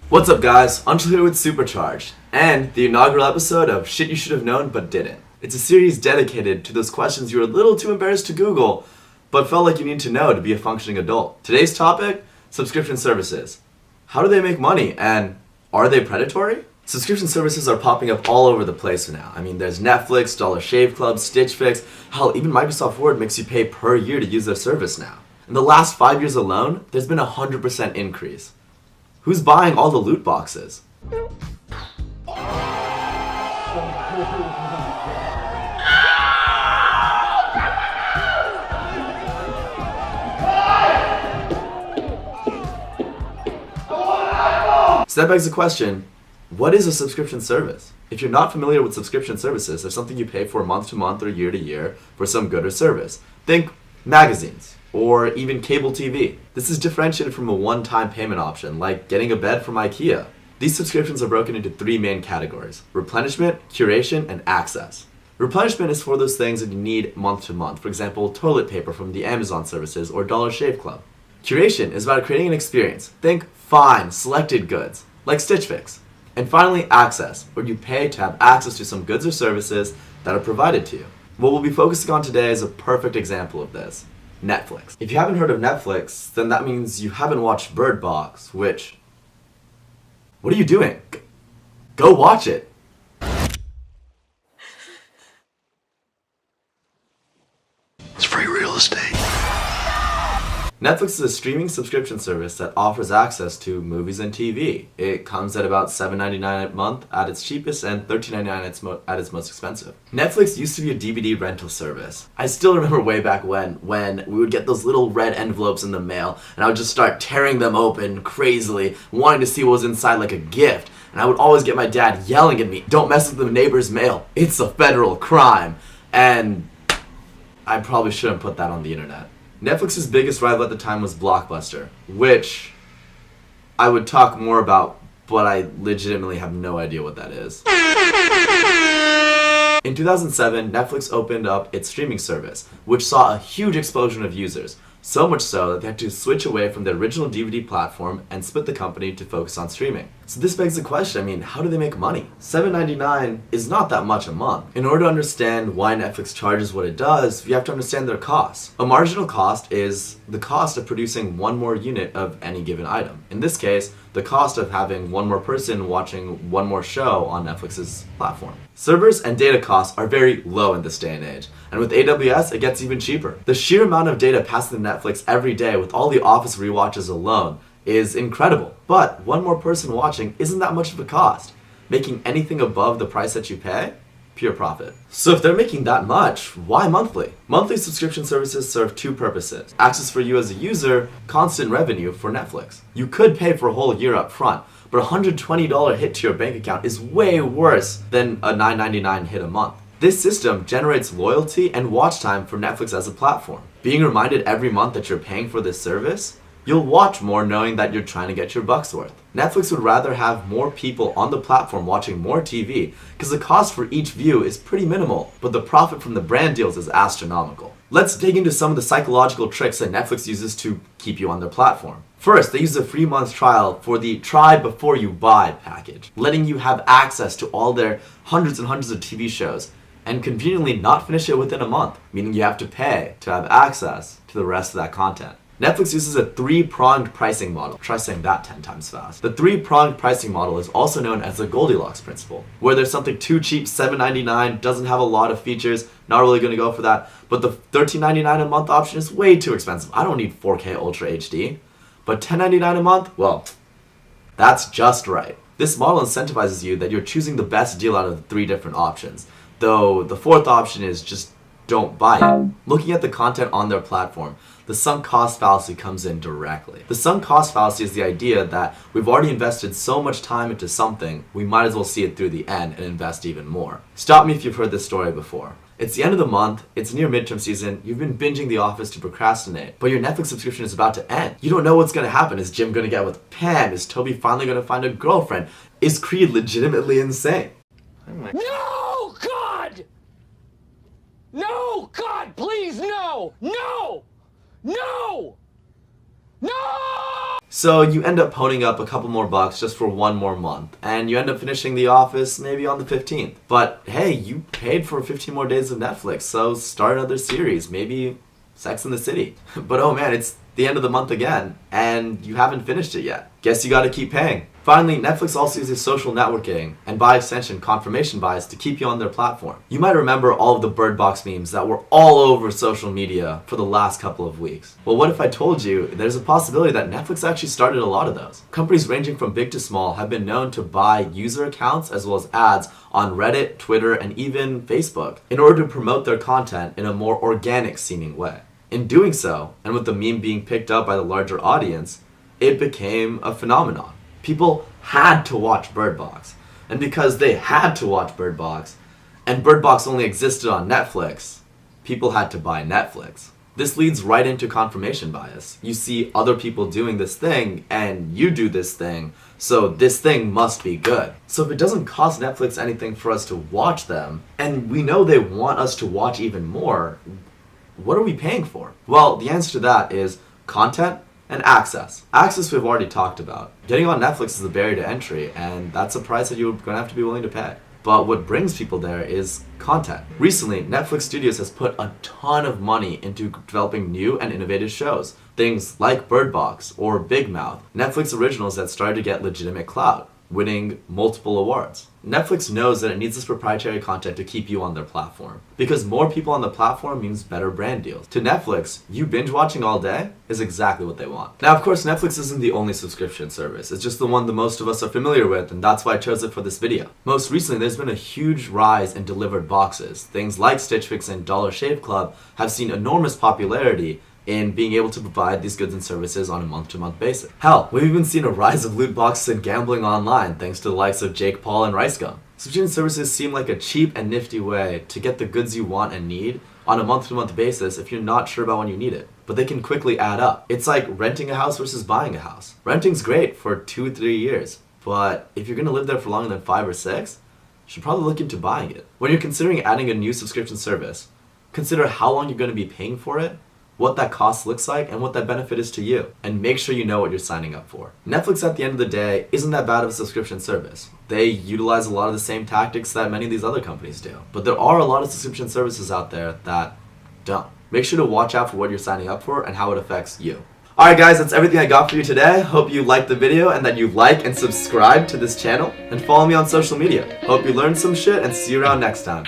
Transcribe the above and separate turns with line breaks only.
What's up guys, Anshul here with Supercharged, and the inaugural episode of Shit You Should Have Known But Didn't. It's a series dedicated to those questions you were a little too embarrassed to Google, but felt like you need to know to be a functioning adult. Today's topic, subscription services. How do they make money, and are they predatory? Subscription services are popping up all over the place now. I mean, there's Netflix, Dollar Shave Club, Stitch Fix, hell, even Microsoft Word makes you pay per year to use their service now. In the last 5 years alone, there's been a 100% increase. Who's buying all the loot boxes? So that begs the question, what is a subscription service? If you're not familiar with subscription services, they're something you pay for month to month or year to year for some good or service. Think magazines, or even cable TV. This is differentiated from a one-time payment option, like getting a bed from IKEA. These subscriptions are broken into three main categories: replenishment, curation, and access. Replenishment is for those things that you need month to month, for example, toilet paper from the Amazon services or Dollar Shave Club. Curation is about creating an experience. Think fine, selected goods, like Stitch Fix. And finally, access, where you pay to have access to some goods or services that are provided to you. What we'll be focusing on today is a perfect example of this: Netflix. If you haven't heard of Netflix, then that means you haven't watched Bird Box, which... What are you doing? Go watch it!
It's free real estate.
Netflix is a streaming subscription service that offers access to movies and TV. It comes at about $7.99 a month at its cheapest and $13.99 at its most expensive. Netflix used to be a DVD rental service. I still remember way back when we would get those little red envelopes in the mail, and I would just start tearing them open crazily, wanting to see what was inside like a gift. And I would always get my dad yelling at me, "Don't mess with the neighbor's mail. It's a federal crime." And I probably shouldn't put that on the internet. Netflix's biggest rival at the time was Blockbuster, which I would talk more about, but I legitimately have no idea what that is. In 2007, Netflix opened up its streaming service, which saw a huge explosion of users, so much so that they had to switch away from the original DVD platform and split the company to focus on streaming. So this begs the question, how do they make money? $7.99 is not that much a month. In order to understand why Netflix charges what it does, you have to understand their costs. A marginal cost is the cost of producing one more unit of any given item. In this case, the cost of having one more person watching one more show on Netflix's platform. Servers and data costs are very low in this day and age, and with AWS it gets even cheaper. The sheer amount of data passing to Netflix every day with all the Office rewatches alone is incredible, but one more person watching isn't that much of a cost. Making anything above the price that you pay? Pure profit. So if they're making that much, why monthly? Monthly subscription services serve two purposes: access for you as a user, constant revenue for Netflix. You could pay for a whole year up front, but a $120 hit to your bank account is way worse than a $9.99 hit a month. This system generates loyalty and watch time for Netflix as a platform. Being reminded every month that you're paying for this service, you'll watch more knowing that you're trying to get your buck's worth. Netflix would rather have more people on the platform watching more TV because the cost for each view is pretty minimal, but the profit from the brand deals is astronomical. Let's dig into some of the psychological tricks that Netflix uses to keep you on their platform. First, they use a free month trial for the try before you buy package, letting you have access to all their hundreds and hundreds of TV shows and conveniently not finish it within a month, meaning you have to pay to have access to the rest of that content. Netflix uses a three-pronged pricing model. Try saying that 10 times fast. The three-pronged pricing model is also known as the Goldilocks principle, where there's something too cheap, $7.99, doesn't have a lot of features, not really going to go for that, but the $13.99 a month option is way too expensive. I don't need 4K Ultra HD. But $10.99 a month? Well, that's just right. This model incentivizes you that you're choosing the best deal out of the three different options, though the fourth option is just don't buy it. Looking at the content on their platform, the sunk cost fallacy comes in directly. The sunk cost fallacy is the idea that we've already invested so much time into something, we might as well see it through the end and invest even more. Stop me if you've heard this story before. It's the end of the month, it's near midterm season, you've been binging The Office to procrastinate, but your Netflix subscription is about to end. You don't know what's going to happen. Is Jim going to get with Pam? Is Toby finally going to find a girlfriend? Is Creed legitimately insane?
No, God! No, God, please, no! No! No! No!
So you end up ponying up a couple more bucks just for one more month, and you end up finishing The Office maybe on the 15th. But hey, you paid for 15 more days of Netflix, so start another series, maybe Sex and the City. But oh man, it's the end of the month again, and you haven't finished it yet. Guess you gotta keep paying. Finally, Netflix also uses social networking, and by extension, confirmation bias to keep you on their platform. You might remember all of the Bird Box memes that were all over social media for the last couple of weeks. Well, what if I told you there's a possibility that Netflix actually started a lot of those? Companies ranging from big to small have been known to buy user accounts as well as ads on Reddit, Twitter, and even Facebook in order to promote their content in a more organic seeming way. In doing so, and with the meme being picked up by the larger audience, it became a phenomenon. People had to watch Bird Box. And because they had to watch Bird Box, and Bird Box only existed on Netflix, people had to buy Netflix. This leads right into confirmation bias. You see other people doing this thing, and you do this thing, so this thing must be good. So if it doesn't cost Netflix anything for us to watch them, and we know they want us to watch even more, what are we paying for? Well, the answer to that is content and access. Access we've already talked about. Getting on Netflix is a barrier to entry, and that's a price that you're going to have to be willing to pay. But what brings people there is content. Recently, Netflix Studios has put a ton of money into developing new and innovative shows. Things like Bird Box or Big Mouth, Netflix originals that started to get legitimate clout, winning multiple awards. Netflix knows that it needs this proprietary content to keep you on their platform, because more people on the platform means better brand deals. To Netflix, you binge watching all day is exactly what they want. Now, of course, Netflix isn't the only subscription service. It's just the one that most of us are familiar with, and that's why I chose it for this video. Most recently, there's been a huge rise in delivered boxes. Things like Stitch Fix and Dollar Shave Club have seen enormous popularity in being able to provide these goods and services on a month-to-month basis. Hell, we've even seen a rise of loot boxes and gambling online thanks to the likes of Jake Paul and RiceGum. Subscription services seem like a cheap and nifty way to get the goods you want and need on a month-to-month basis if you're not sure about when you need it. But they can quickly add up. It's like renting a house versus buying a house. Renting's great for 2-3 years, but if you're gonna live there for longer than 5 or 6, you should probably look into buying it. When you're considering adding a new subscription service, consider how long you're gonna be paying for it, what that cost looks like, and what that benefit is to you. And make sure you know what you're signing up for. Netflix, at the end of the day, isn't that bad of a subscription service. They utilize a lot of the same tactics that many of these other companies do. But there are a lot of subscription services out there that don't. Make sure to watch out for what you're signing up for and how it affects you. Alright guys, that's everything I got for you today. Hope you liked the video and that you like and subscribe to this channel. And follow me on social media. Hope you learned some shit and see you around next time.